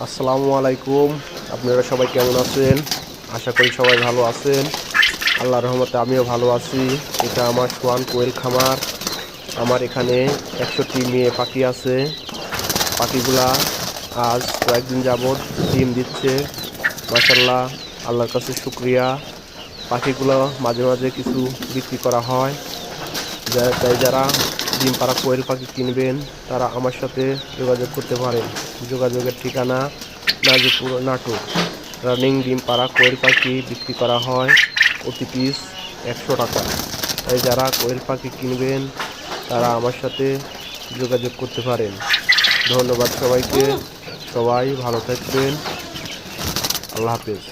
আসসালামু আলাইকুম। আপনারা সবাই কেমন আছেন? আশা করি সবাই ভালো আছেন। আল্লাহর রহমতে আমিও ভালো আছি। এটা আমার সোয়ান কোয়েল খামার। আমার এখানে 100টি মেয়ে পাখি আছে। পাখিগুলা আজ কয়েকদিন যাবৎ ডিম দিচ্ছে। মাশাআল্লাহ, আল্লাহর কাছে শুকরিয়া। পাখিগুলো মাঝে মাঝে কিছু বিক্রি করা হয়। তাই যারা ডিম পাড়া কোয়েল পাখি কিনবেন তারা আমার সাথে যোগাযোগ করতে পারেন। যোগাযোগের ঠিকানা নাজিপুর নাটোর। রানিং ডিম পাড়া কোয়েল পাখি বিক্রি করা হয় প্রতি পিস 100 টাকা। তাই যারা কোয়েল পাখি কিনবেন তারা আমার সাথে যোগাযোগ করতে পারেন। ধন্যবাদ সবাইকে। সবাই ভালো থাকবেন। আল্লাহ হাফেজ।